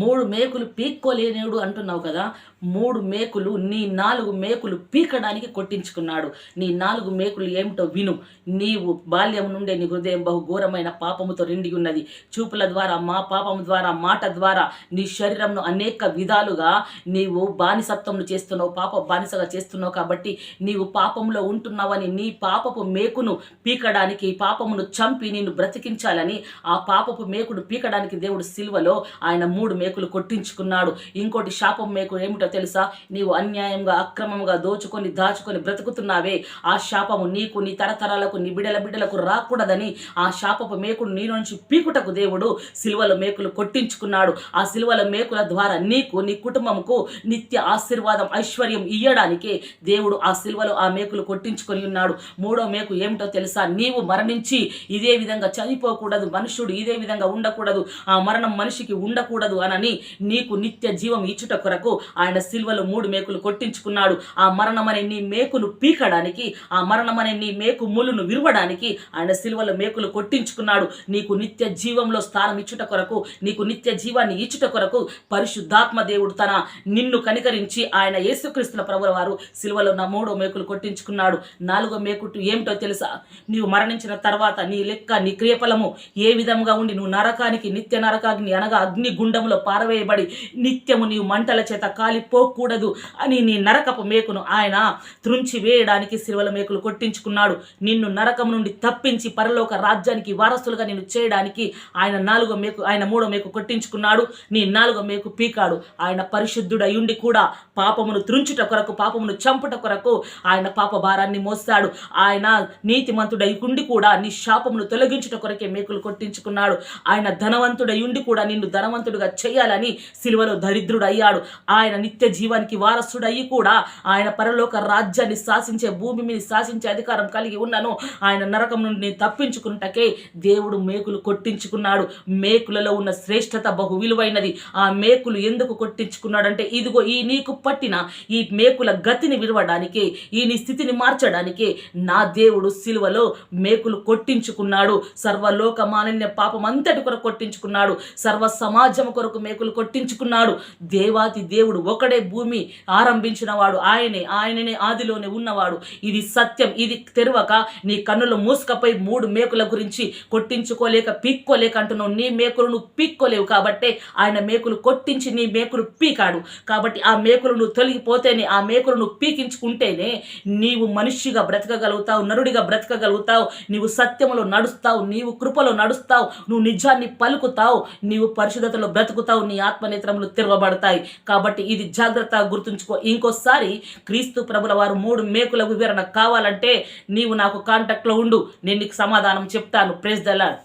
3 మేకులు పీక్కోలేనివాడు అంటున్నావు కదా. 3 మేకులు నీ 4 మేకులు పీకడానికి కొట్టించుకున్నాడు. నీ 4 మేకులు ఏమిటో విను. నీవు బాల్యం నుండే నీ హృదయం బహు ఘోరమైన పాపముతో నిండి ఉన్నది. చూపుల ద్వారా, మా పాపము ద్వారా, మాట ద్వారా నీ శరీరంను అనేక విధాలుగా నీవు బానిసత్వం చేస్తున్నావు, పాప బానిసగా చేస్తున్నావు. కాబట్టి నీవు పాపంలో ఉంటున్నావని, నీ పాపపు మేకును పీకడానికి, పాపమును చంపి నిన్ను బ్రతికించాలని, ఆ పాపపు మేకును పీకడానికి దేవుడు సిలువలో ఆయన 3 మేకులు కొట్టించుకున్నాడు. ఇంకోటి శాపం మేకు ఏమిటో తెలుసా? నీవు అన్యాయంగా, అక్రమంగా దోచుకొని దాచుకొని బ్రతుకుతున్నావే, ఆ శాపము నీకు, నీ తరతరాలకు, నీ బిడ్డలకు రాకూడదని ఆ శాపపు మేకును నీ నుంచి పీకుటకు దేవుడు సిలువలో మేకులు కొట్టించుకున్నాడు. ఆ సిలువల మేకుల ద్వారా నీకు, నీ కుటుంబంకు నిత్య ఆశీర్వాదం, ఐశ్వర్యం ఇయ్యడానికి దేవుడు ఆ సిలువలో ఆ మేకులు కొట్టించుకొని ఉన్నాడు. 3వ మేకు ఏమిటో తెలుసా? నీవు మరణించి ఇదే విధంగా చనిపోకూడదు, మనుషుడు ఇదే విధంగా ఉండకూడదు, ఆ మరణం మనిషికి ఉండకూడదు అనని నీకు నిత్య జీవం ఇచ్చుట కొరకు ఆయన సిల్వలో 3 మేకులు కొట్టించుకున్నాడు. ఆ మరణమనే నీ మేకును పీకడానికి, ఆ మరణమనే నీ మేకు ములును విరవడానికి ఆయన సిల్వలో మేకులు కొట్టించుకున్నాడు. నీకు నిత్య జీవంలో స్థానం ఇచ్చుట కొరకు, నీకు నిత్య జీవాన్ని ఇచ్చుట కొరకు పరిశుద్ధాత్మ దేవుడు నిన్ను కనికరించి ఆయన యేసుక్రీస్తుల ప్రభుల వారు సిల్వలో 3వ మేకులు కొట్టించుకున్నాడు. 4వ మేకుటు ఏమిటో తెలుసా? నీవు మరణించిన తర్వాత నీ లెక్క, నీ క్రియఫలము ఏ విధంగా ఉండి నువ్వు నరకానికి, నిత్య నరకాగ్ని అనగా అగ్ని గుండంలో పారవేయబడి నిత్యము నీవు మంటల చేత కాలిపోకూడదు అని నీ నరకపు మేకును ఆయన త్రుంచి వేయడానికి సిలువల మేకులు కొట్టించుకున్నాడు. నిన్ను నరకం నుండి తప్పించి పరలోక రాజ్యానికి వారసులుగా నిన్ను చేయడానికి ఆయన 3వ మేకు కొట్టించుకున్నాడు. నీ 4వ మేకు పీకాడు. ఆయన పరిశుద్ధుడై ఉండి కూడా పాపమును త్రుంచుట కొరకు, పాపమును చంపుట కొరకు ఆయన పాప భారాన్ని మోస్తాడు. ఆయన నీతిమంతుడై ఉండి కూడా నీ శాపమును తొలగించుట కొరకే మేకులు కొట్టించుకున్నాడు. ఆయన ధనవంతుడై ఉండి కూడా నిన్ను ధనవంతుడుగా చేయాలని సిలువలో దరిద్రుడు అయ్యాడు. ఆయన నిత్య జీవానికి వారసుడయ్యి కూడా ఆయన పరలోక రాజ్యాన్ని శాసించే, భూమి మీద శాసించే అధికారం కలిగి ఉన్నను ఆయన నరకం నుండి తప్పించుకున్నటకే దేవుడు మేకులు కొట్టించుకున్నాడు. మేకులలో ఉన్న శ్రేష్టత బహు విలువైనది. ఆ మేకులు ఎందుకు కొట్టించుకున్నాడంటే, ఇదిగో ఈ నీకు పట్టిన ఈ మేకుల గతిని విడవడానికి, ఈ నీ స్థితిని మార్చడానికి నా దేవుడు సిలువలో మేకులు కొట్టించుకున్నాడు. సర్వలోక మాలిన్య పాపం అంతటి కొరకు కొట్టించుకున్నాడు. సర్వ సమాజం కొరకు మేకులు కొట్టించుకున్నాడు. దేవాతి దేవుడు ఒకడే భూమి ఆరంభించిన వాడు ఆయననే ఆదిలోనే ఉన్నవాడు. ఇది సత్యం. ఇది తెరవక నీ కన్నులు మూసుకపోయి 3 మేకుల గురించి కొట్టించుకోలేక, పీక్కోలేక అంటున్నావు. నీ మేకులు నువ్వు పీక్కోలేవు కాబట్టే ఆయన మేకులు కొట్టించి నీ మేకులు పీకాడు. కాబట్టి ఆ మేకులు నువ్వు తొలగిపోతేనే, ఆ మేకులు నువ్వు పీకించుకుంటేనే నీవు మనిషిగా బ్రతకగలుగుతావు, నరుడిగా బ్రతకగలుగుతావు, నీవు సత్యములో నడుస్తావు, నీవు కృపలో నడుస్తావు, నువ్వు నిజాన్ని పలుకుతావు, నీవు పరిశుద్ధతలో బ్రతుకుతావు, నీ ఆత్మనేత్రములు తెరవబడతాయి. కాబట్టి ఇది జాగ్రత్తగా గుర్తుంచుకో. ఇంకోసారి క్రీస్తు ప్రభుల వారు 3 మేకుల వివరణ కావాలంటే నీవు నాకు కాంటాక్ట్లో ఉండు, నేను నీకు సమాధానం చెప్తాను. Praise the lord.